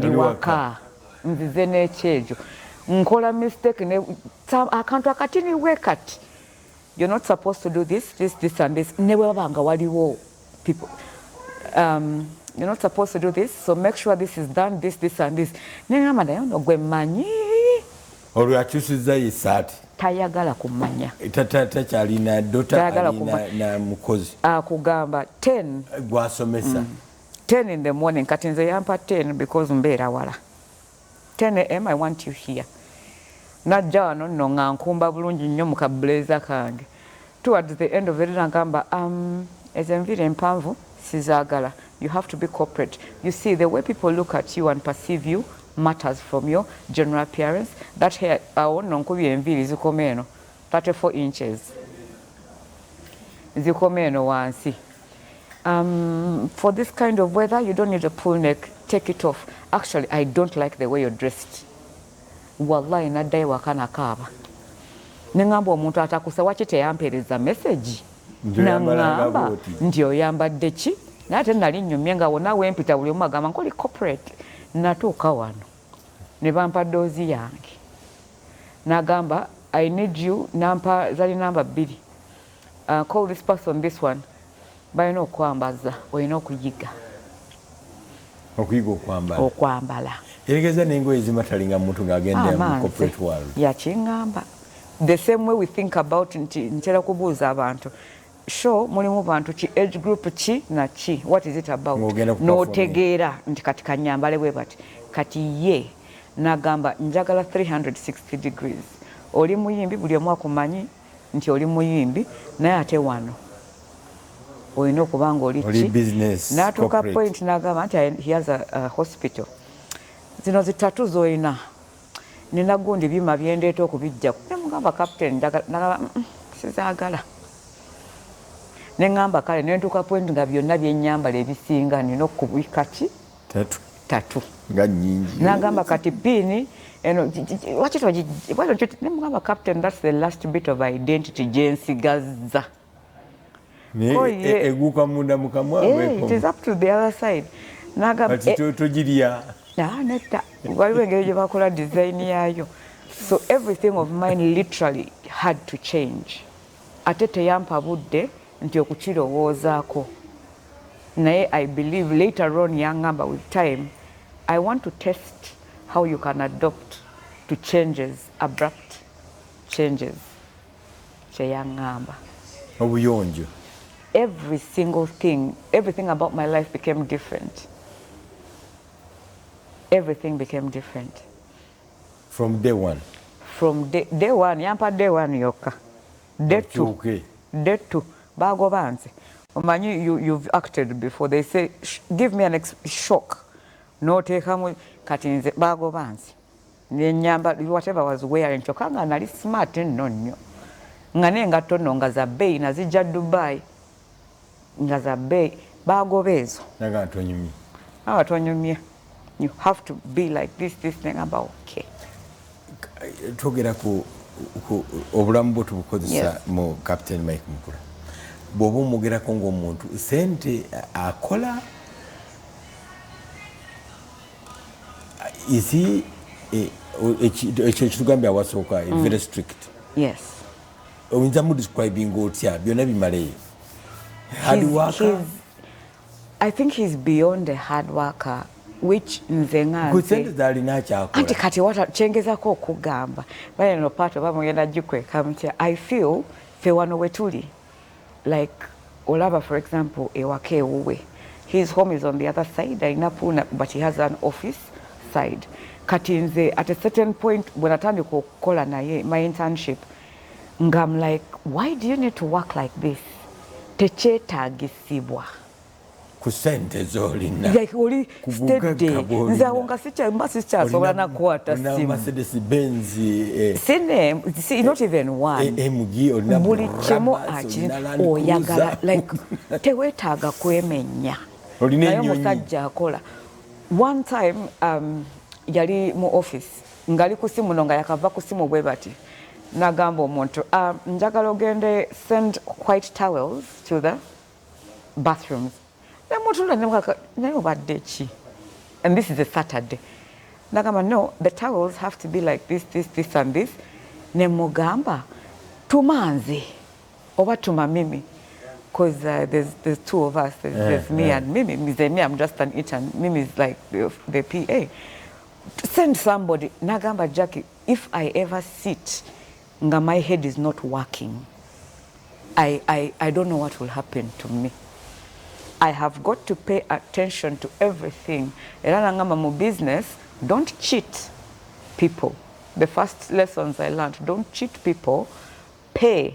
Speaker 2: waka nzize n'ekyejo nkola mistake ne akantu akatini wekati you're not supposed to do this and this ne bwabanga waliwo people you're not supposed to do this so make sure this is done this and this nengamba naye ono gwe mmanyi
Speaker 1: olwo akyusizza yisaati
Speaker 2: tayagala kumanya
Speaker 1: takyalina dota na mukozi
Speaker 2: akugamba 10
Speaker 1: gwasomesa
Speaker 2: 10 in the morning kati nze yampa 10 because mbeera wala 10 am I want you here najja wano nno nga nkumba bulungi nnyo mu kabuleza kange towards the end of the day nagamba ezenviri empanvu sizaagala you have to be corporate. You see the way people look at you and perceive you matters from your general appearance. That hair awono nkubye enviri zikomeno 34 inches zikomeno wansi. For this kind of weather you don't need a pull neck, take it off. Actually I don't like the way you're dressed. Wallahi naddaye wakana kaaba nengamba omuntu atakusa waki teyampeereza message nangamba nti oyambadde ki nate nali nnyumye nga wonna wempita buli omu agamba nkoli corporate natuuka wano ne bampa doozi yange nagamba I need you nampa zali namba 2 call this person this one balina okwambaza olina okuyiga
Speaker 1: okuyiga
Speaker 2: okwambala
Speaker 1: eregeza n'engoye ezimatalinga muntu ng'agenda mu corporate world
Speaker 2: yakiŋŋamba the same way we think about nti ntera kubuuza abantu sure mulimu bantu ki age group ki na ki what is it about n'otegeera nti kati kanyambale bwe bati kati ye nagamba njagala 360 degrees oli muyimbi buli omu akumanyi nti oli muyimbi naye ate wano olina okuba nga oli ki n'atuuka point nagamba nti he has a hospital zino zitatu zoyina nina gundi byuma byendeeta okubijjaku nemugamba captain nagamba sizaagala neŋŋamba kale nentuuka point nga byonna byennyambala ebisinga nina okubika ki 3
Speaker 1: nga nyingi
Speaker 2: nagamba kati pini eno nemugamba captain that's the last bit of identity gyensigaza
Speaker 1: eguka munda mukamwa
Speaker 2: it is up to the other side nagamba
Speaker 1: togirya
Speaker 2: netta waliwo engeri gye bakola design yayo so everything of mine literally had to change ate teyampa budde nti okukirowoozaako naye I believe later on yangamba with time I want to test how you can adopt to changes, abrupt changes. Cheyangamba.
Speaker 1: Obuyonjo.
Speaker 2: Every single thing, everything about my life became different. Everything became different.
Speaker 1: From day one?
Speaker 2: From day one, yampa day one yoka. Day two.
Speaker 1: Okay.
Speaker 2: Day two. Bago banzi. Omanyi, you've acted before. They say, give me an shock. No take him kati nze bago banzi. Nyamba whatever I was wearing chokanga nali smart nnyo. Ngane ngatono nga za bei nazija Dubai. Nga za bei bago bezo.
Speaker 1: Naga atonyumye.
Speaker 2: Atonyumye. You have to be like this thing about okay.
Speaker 1: Togera ku obulamu bwo tubukozesa mu Captain Mike Mukula. Bobo mugera ko ng'omuntu sente akola isi ekitugambye awasooka very strict.
Speaker 2: Yes.
Speaker 1: Oyinza mu describing otya byonna bimale. Hard worker.
Speaker 2: I think he's beyond a hard worker. Which nzenga
Speaker 1: kusente dali nachakola
Speaker 2: anti kati wata chengezako okugamba bale no pato bamugenda jikwe kamtya I feel fe wano wetuli like olaba for example ewake uwe his home is on the other side inapuna but he has an office side kati nze at a certain point when atandika okukola naye my internship ngam like why do you need to work like this techetagisibwa
Speaker 1: kusente zolina
Speaker 2: like oli steady nza wonga sicha sobola na kwata simu
Speaker 1: na Mercedes Benz
Speaker 2: sine not even one
Speaker 1: MG olina
Speaker 2: buli chemo achi oyagala like tewetaaga kwemenya
Speaker 1: olina enyonyi
Speaker 2: musajja akola one time yali mu office ngali kusimu nonga yakava kusimu bwe bati nagamba omuntu njagala ogende send white towels to the bathrooms. And this is a Saturday. Nagamba, no, the towels have to be like this, and this. Nemugamba, tumanzi. Oba tuma Mimi. Because there's two of us. There's me and Mimi. Me, I'm just an each, and Mimi is like the PA. Send somebody. Nagamba, Jackie, if I ever sit, my head is not working. I don't know what will happen to me. I have got to pay attention to everything. Era ngamba mu business, don't cheat people. The first lessons I learned, don't cheat people. Pay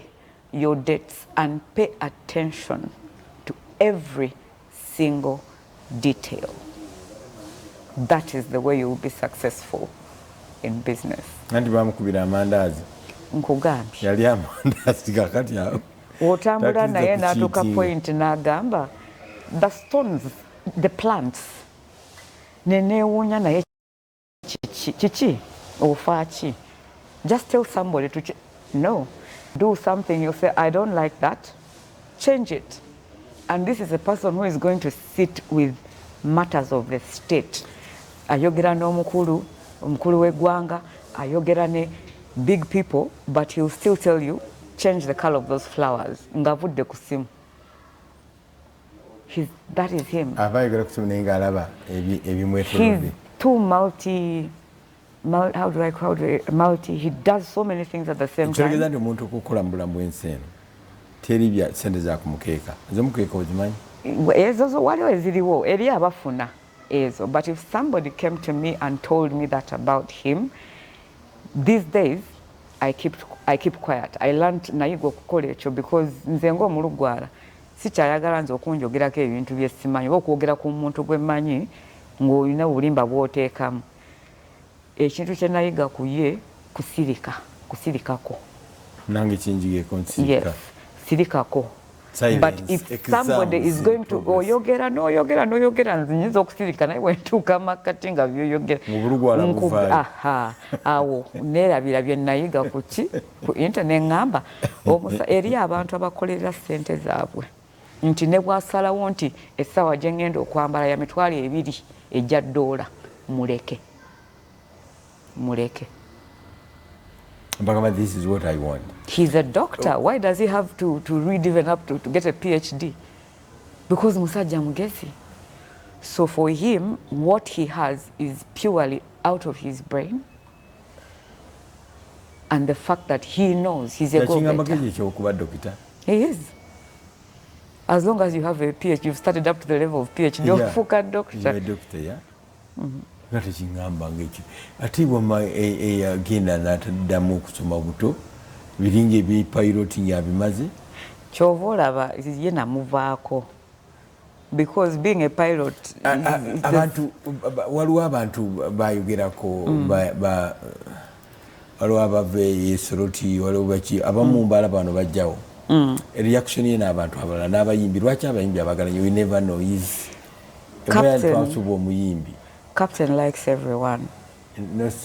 Speaker 2: your debts and pay attention to every single detail. That is the way you will be successful in business.
Speaker 1: Nandi bamukubira amandazi.
Speaker 2: Nkugambye.
Speaker 1: Yali amandazi kakati awo.
Speaker 2: Otambula naye natuka point nagamba. The stones, the plants, nenewunya naye chichi ofachi. Just tell somebody to no, do something. You say I don't like that, change it. And this is a person who is going to sit with matters of the state. Ayogera n'omukulu, omukulu w'eggwanga, ayogera ne big people, but he'll still tell you change the color of those flowers. Ngavudde ku simu. That is him. He's too multi. How do I call it? Multi. He does so many things at the same time. But if somebody came to me and told me that about him, these days I keep quiet. I learned nayigo kukola ekyo because nze ng'omulugwala sikyayagala nze okunjogerako ebintu bye simanyi oba okwogera ku muntu gwe mmanyi ng'olina obulimba bw'oteekamu. Ekintu kye nayiga ku ye kusirikako.
Speaker 1: Nange kinjigeeko nsirika.
Speaker 2: Yes, sirikako. But if somebody is going to oyogera noyogera nzinyinza okusirika naye wentuuka makati nga byoyogera awo neerabira bye nayiga ku internet ngamba eri abantu abakolera ssente zaabwe nti ne bwasalawo nti essaawa gye ngenda okwambala ya mitwalo 2 ejja $, muleke.
Speaker 1: But this is what I want.
Speaker 2: He's a doctor. Why does he have to read even up to get a PhD? Because musajja mugezi. So for him, what he has is purely out of his brain. And the fact that he knows he's a go-getter. He is. As long as you have a PhD, you've started up to the level of PhD. You're a doctor.
Speaker 1: You're a doctor, yeah? Ati bwama agenda n'ataddamu okusoma buto biringa ebipiloting yabimaze
Speaker 2: kyova olaba ye namuvaako because being a pilot
Speaker 1: waliwo abantu bayogerako waliwo abava esoroti waliwo baki abamu mbala bano bajjawo reaction ye n'abantu abalala n'abayimbi lwaki abayimbi abagalanye we never know is omuyimbi.
Speaker 2: Captain likes everyone.
Speaker 1: No,
Speaker 2: it's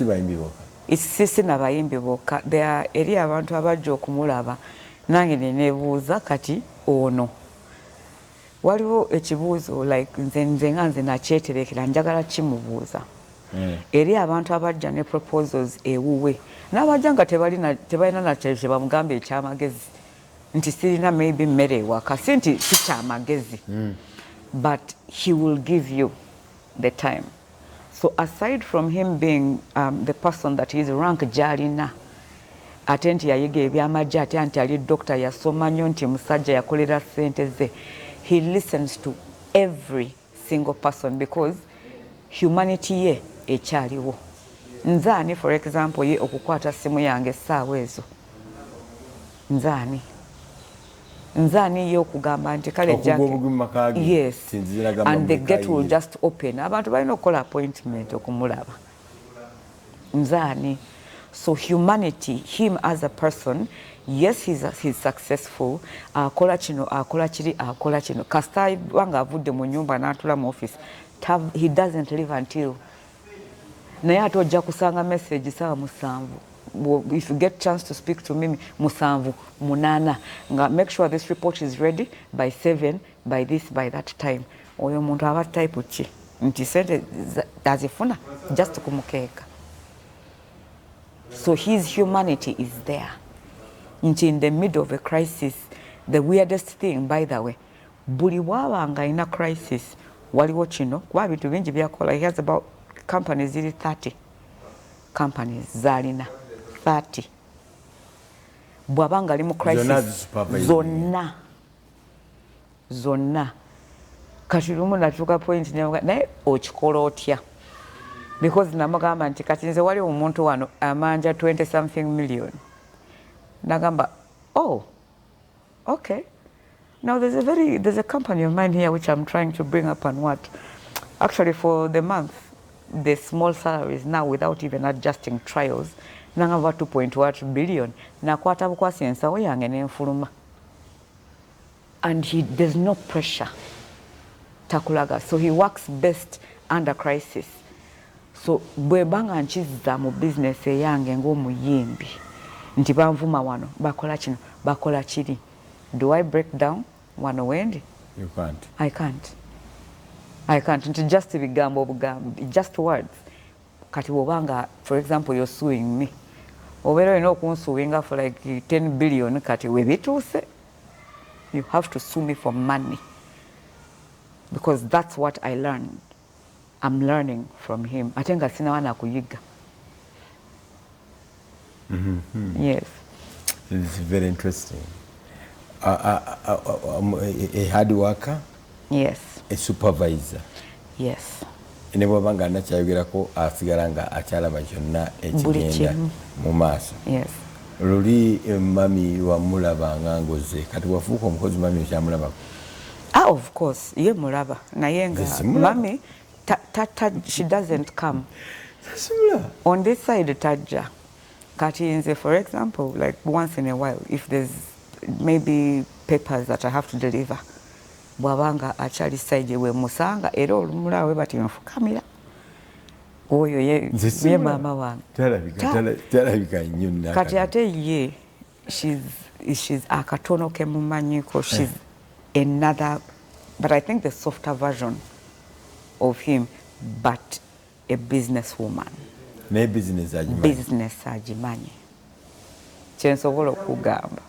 Speaker 2: sisi na bayimbi boka. There are eri abantu abajja okumulaba nange ne nebuuza kati ono. Waliwo ekibuuzo like nze nganze nakyeterekera njagala kimubuuza. Eri abantu abajja ne proposals ewuwe. N'abajja nga tebalina na kye bamugamba ekyamagezi. Nti sirina maybe mmere ewaka. Si nti si kyamagezi. But he will give you the time. So aside from him being the person that is rank jalina, ate nti yayiga ebyamagye ate nti ali doctor yasoma nnyo nti musajja yakolera ssente ze, he listens to every single person because humanity ye ekyaliwo. Nzaani for example ye okukwata simu yange essaawa ezo. Nzaani ye okugamba nti kale Jackie. Yes. And the gate will just open. Abantu balina okukola appointment okumulaba. Nzaani. So humanity, him as a person, yes, he's successful. Akola kino. Kasita wanga avudde mu nyumba n'atula mu office. He doesn't leave until. Naye ate ojja kusanga message sawa 7. If you get chance to speak to me, 7, 8, make sure this report is ready by 7, by this, by that time. Oyo muntu aba type ki nti sente azifuna just kumukeeka. So his humanity is there. In the middle of a crisis, the weirdest thing, by the way, buli wabanga ina crisis waliwo kino kuba bintu bingi byakola. He has about companies 30 companies zalina 30. Bwabanga ali mu crisis zonna kati lumu natuuka point naye okikola otya because namugamba nti kati nze wali omuntu wano amanja 20-something million. Nagamba oh okay, now there's a company of mine here which I'm trying to bring up and what actually for the month the small salaries now without even adjusting trials nangava 2.1 billion nakwata bukwasi ensawo yange nenfuluma. And there's no pressure takulaga, so he works best under crisis. So bwebanga nkiza mu business eyange ng'omuyimbi nti banvuma wano bakola kino bakola kiri, do I break down wano wendi?
Speaker 1: You can't. I can't. Nti just bigambo bugambi, just words. Kati wobanga for example you're suing me, obeera olina okunsuwinga for like 10 billion kati webituuse you have to sue me for money because that's what I learned. I'm learning from him. Ate nga sinawana kuyiga. Yes. This is very interesting. A hard worker?
Speaker 2: Yes.
Speaker 1: A supervisor?
Speaker 2: Yes.
Speaker 1: Ne bwabanga anakyayogerako asigala nga akyalaba kyonna ekigenda mu maaso.
Speaker 2: Yes.
Speaker 1: Luli mami wamulabanga ngoze kati wafuuka omukozi mami okyamulabako?
Speaker 2: Of course ye mulaba naye nga mami she doesn't come on this side tajja kati nze for example like once in a while if there's maybe papers that I have to deliver. Bwabanga achali side we musanga era olumula we bati nfukamira. Oyo ye mama wange.
Speaker 1: Talabika nnyo naka.
Speaker 2: Kati ate ye she's akatono ke mumanyiko. She's another, but I think the softer version of him, but a businesswoman.
Speaker 1: Ne business ajimanyi.
Speaker 2: Business ajimanyi. Kyensobola okugamba.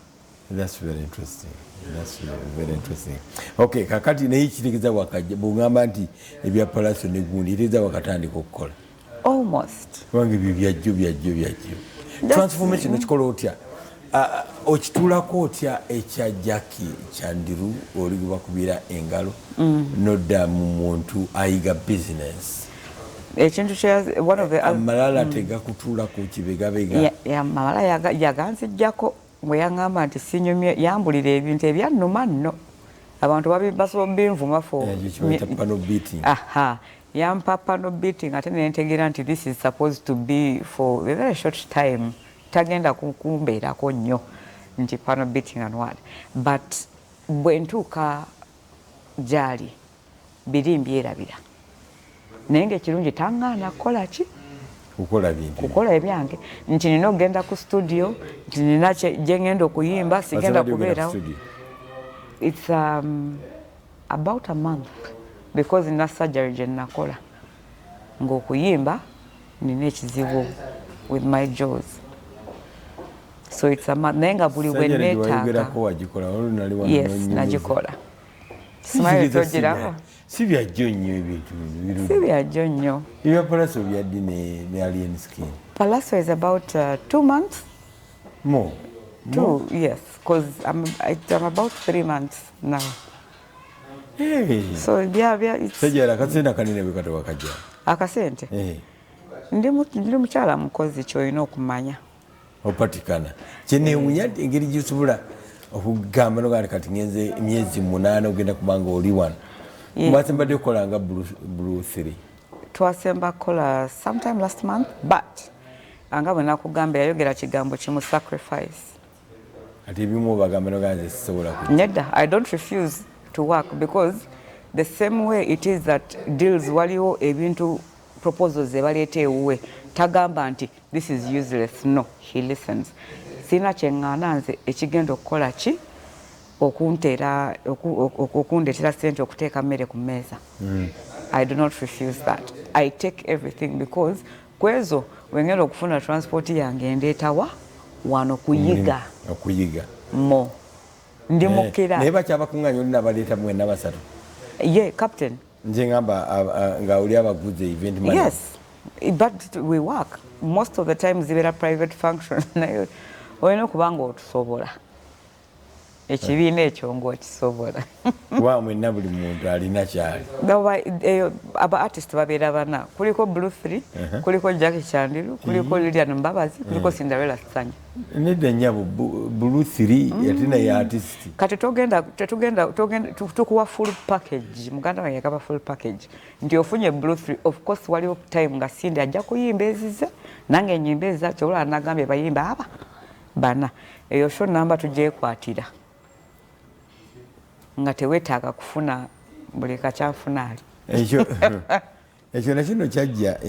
Speaker 1: That's very interesting. That's very interesting. Okay, kakati naye kirigiza wakajja bungamba nti ebya palaso ne gundi iriza wakatandika okukola.
Speaker 2: Almost.
Speaker 1: Wange byajjo. Transformation ekikola otya. Okituulako otya ekya Jackie Chandiru oli bakubira engalo nodda mu muntu ayiga business.
Speaker 2: Ekintu one of the
Speaker 1: amalala tegakutuulako kibegabega.
Speaker 2: Amalala yaganzijjako bwe yaŋŋamba nti sinyumye yambulira ebintu ebyannuma nno abantu basobola binvuma fo yampa pano beating ate nentegeera nti this is supposed to be for a very short time tagenda kumbeerako nnyo nti pano beating and what, but bwe ntuuka gyali biri mbyerabira naye ng'ekirungi taŋŋaana kukola ki kukola ebyange nti nina okugenda ku studio nti nina gye ngenda okuyimba sigenda kubeerawo. It's about a month because nina surgery gye nnakola ng'okuyimba nina ekizibu with my jaws, so it's a month naye nga buli bwe neetaaga. Yes, nagikola. Simanyi togiraba.
Speaker 1: Si byajjo nnyo ebintu bino.
Speaker 2: Si byajjo nnyo.
Speaker 1: Ebya palaso byaddi ne alien skin.
Speaker 2: Palaso is about 2 months.
Speaker 1: More?
Speaker 2: Yes, because I'm about 3 months now.
Speaker 1: Hey.
Speaker 2: So it's...
Speaker 1: Sajjala akasente akanene bwe katoba kajja.
Speaker 2: Akasente? Ndi mukyala mukozi ky'olina okumanya.
Speaker 1: Opatikana. Kyeneewunya engeri gy'osobola okugamba nogaani kati ngenze emyezi 8 ogenda kubanga oli wano. Mwasemba kola nga Blue 3.
Speaker 2: Twasemba kola sometime last month, but anga bwe nakugamba yayogera kigambo kimu sacrifice.
Speaker 1: Ati ebimu bagamba nogaanze sisobola ku.
Speaker 2: Nedda, I don't refuse to work because the same way it is that deals waliwo ebintu proposals ebaleeta ewuwe tagamba nti this is useless. No, he listens. Sina kyeŋŋaana nze ekigenda okukola ki okundeetera ssente okuteeka mmere ku mmeeza. I do not refuse that. I take everything because kwezo wengenda okufuna transport yange ndeetawa wano kuyiga.
Speaker 1: Okuyiga.
Speaker 2: Mo. Ndi mukira.
Speaker 1: Naye bakyabakuŋŋaanya olina abaleeta mwena basatu.
Speaker 2: Ye, captain.
Speaker 1: Nje ngamba nga oli abaguze event manager.
Speaker 2: Yes, but we work. Most of the times zibeera private function. Naye olina okuba ng'otusobola. Ekibiina ekyo ng'okisobola.
Speaker 1: Kuba mwenna buli muntu alina kyali.
Speaker 2: Aba artist babeera bana. Kuliko Blue 3, kuliko Jackie Chandiru, kuliko Lilian Mbabazi, kuliko Cinderella Sanya.
Speaker 1: Nedda nnyabo Blue 3 yatina ya artist.
Speaker 2: Kati tukuwa full package. Muganda wange yakaba full package. Nti ofunye Blue 3, of course waliwo time nga Cindy ajja kuyimba ezize. Nange ennyimba eziza kyobola nagambye bayimba aba bana. Eyo show namba tugyekwatira. Nga teweetaaga kufuna buli kakyafuna ali.
Speaker 1: Ekyo nakino kyajja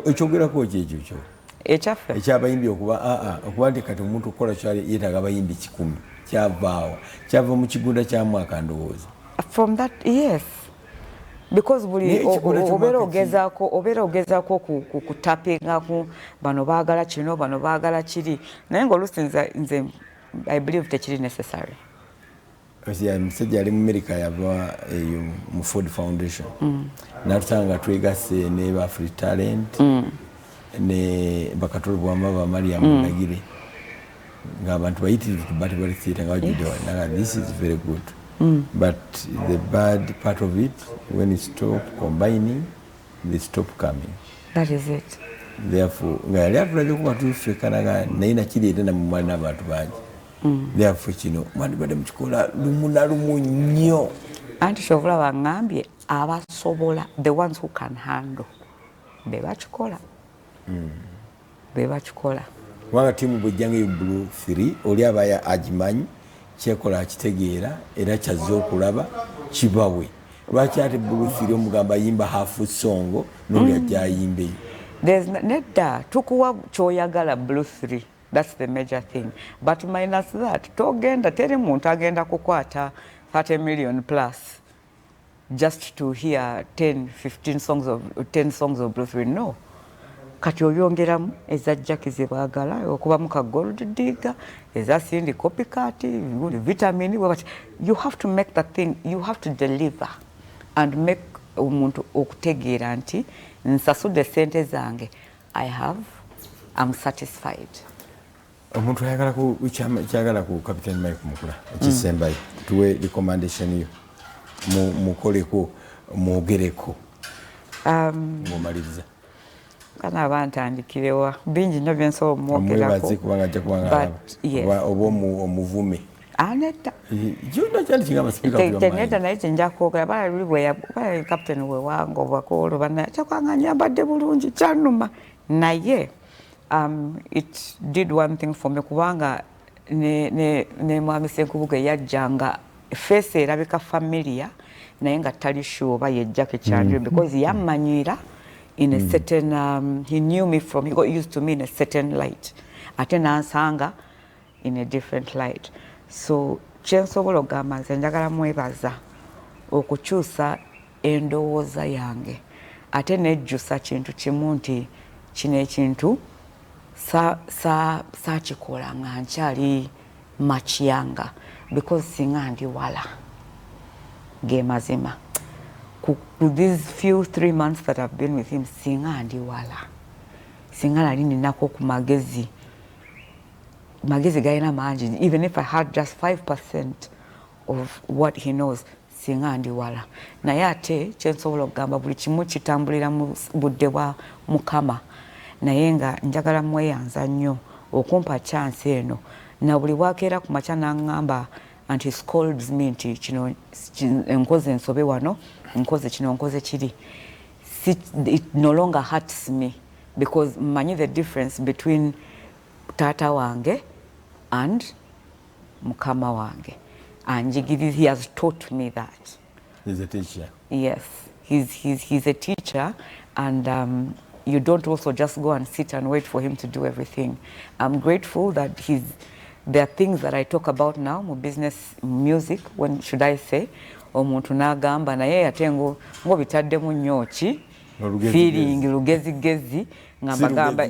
Speaker 1: ekyogerako kyekyo kyo.
Speaker 2: Ekyaffe.
Speaker 1: Ekyabayimbi okuba nti kati omuntu okukola kyali yeetaaga abayimbi 10. Kyavaawa. Kyava mu kigunda kya mwaka ndowooza.
Speaker 2: From that, yes. Because buli obeera ogezaako kutapingaku bano baagala kino bano baagala kiri. Naye ng'oluusi nze I believe tekiri necessary.
Speaker 1: Musajja ali mu America yava eyo mu Ford Foundation. Natusanga twegasse ne ba Free Talent ne bakatolo bwama ba Mariam Nagire. Ng'abantu bayitirivu kubati bali theater nga wajidde wanaga this is very good. But the bad part of it, when it stop combining, they stop coming.
Speaker 2: That is it.
Speaker 1: Therefore, ngali atulaje kuba tufekanaga naye nakireeta na mumali n'abantu bangi. Therefore kino mwandi bade mukikola lumu na lumu nnyo.
Speaker 2: Anti kyovula baŋŋambye abasobola, the ones who can handle, be bakikola. Be bakikola.
Speaker 1: Wanga timu bwejjange Blue 3 oli abaya agimanyi kyekola kitegeera era kyazze okulaba kibawe lwaki ate Bruce omugamba yimba hafu songo noli ajja ayimbeyo
Speaker 2: nedda tukuwa kyoyagala Bruce. That's the major thing. But minus that, togenda teri muntu agenda kukwata 30 million plus just to hear 10 songs of Bruce Lee. No. Kati obyongeramu eza Jackie ze baagala okubamu ka gold digger eza Cindy copycat vitamin but you have to make that thing, you have to deliver and make omuntu okutegeera nti nsasudde sente zange I'm satisfied.
Speaker 1: Omuntu ayagala ku Captain Mike Mukula ekisembayo tuwe recommendation yo mukoleko mwogereko ngomaliriza
Speaker 2: kana bantandikirewa bingi nnyo byensobola omwogerako
Speaker 1: oba omuvume
Speaker 2: aneta teneta naye kyenja kwogera bala Captain wewange obwakolo banakyakwange nyambadde bulungi kyanuma naye it did one thing for me kubanga ne mwami Senkubuga yajjanga face erabika familiar naye nga tali sure oba ye Jackie Chandiru because yamanyira in a certain he knew me from, he got used to me in a certain light ate nansanga in a different light. So kyensobola ogamba nze njagala mwebaza okukyusa endowooza yange ate nejjusa kintu kimu nti kino ekintu saakikola nga nkyali makyanga because singa ndi wala ge mazima these few 3 months that I've been with him singa ndi wala singa nali ninako ku magezi gayina mangi even if I had just 5% of what he knows singa ndi wala naye ate kyensobola okugamba buli kimu kitambulira mu budde bwa Mukama naye nga njagala mweyanza nnyo okumpa chance eno na buli wakeera ku makya n'aŋŋamba anti scolds me nti kino enkoze ensobe wano nkoze kino nkoze kiri it no longer hurts me because mmanyi the difference between taata wange and Mukama wange anjigiriza. He has taught me that.
Speaker 1: He's a teacher.
Speaker 2: Yes, he's a teacher, and you don't also just go and sit and wait for him to do everything. I'm grateful that there are things that I talk about now, my business, music, when should I say, omuntu nagamba naye ate ngo bitaddemu nnyo ki feeling lugezigezi nga mbagamba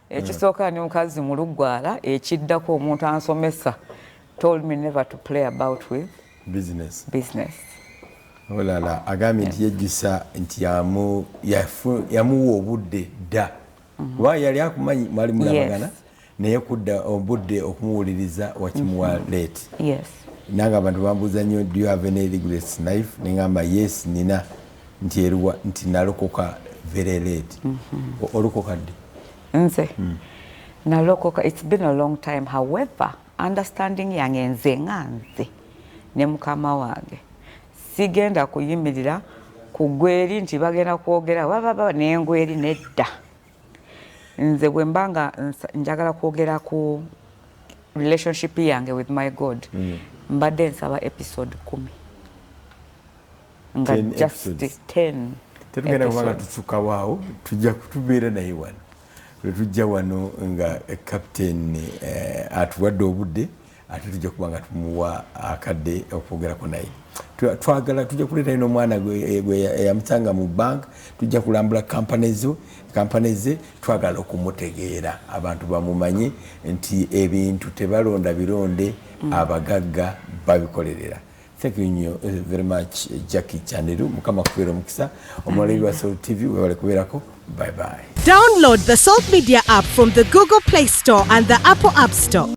Speaker 2: ekisooka ni mukazi mu Lugwala ekiddako omuntu ansomesa told me never to play about with business.
Speaker 1: Olala agambye nti yejjusa nti yamuwa obudde dda kuba yali akumanyi mwali mulabagana naye kudda obudde okumuwuliriza wakimuwa late.
Speaker 2: Yes.
Speaker 1: Nanga abantu bambuuza nnyo do you have any regrets in life nengamba yes nina nti nalokoka very late. Olokoka ddi?
Speaker 2: Nze nalokoka it's been a long time, however understanding yange nze nga nze ne Mukama wange sigenda kuyimirira ku gweri nti bagenda kwogera baba n'engweri nedda. Nze bwe mbanga njagala kwogera ku relationship yange with my God mbadde nsaba episode 10 nga just 10
Speaker 1: tetugenda kubanga tusuka waawo tujja kutubeera naye wano tujja wano nga captain atuwadde obudde ate tujja kubanga tumuwa akadde okwogerako naye twagala tujja kuleeta ino omwana gwe yamusanga mu bank tujja kulambula kampani ze twagala okumutegeera abantu bamumanye nti ebintu tebalonda bironde abagagga babikolerera. Thank you very much Jackie Chandiru. Mukama kubeera omukisa omulabyi wa Soul TV wewale kubeerako. Bye bye.
Speaker 4: Download the Salt Media app from the Google Play Store and the Apple App Store.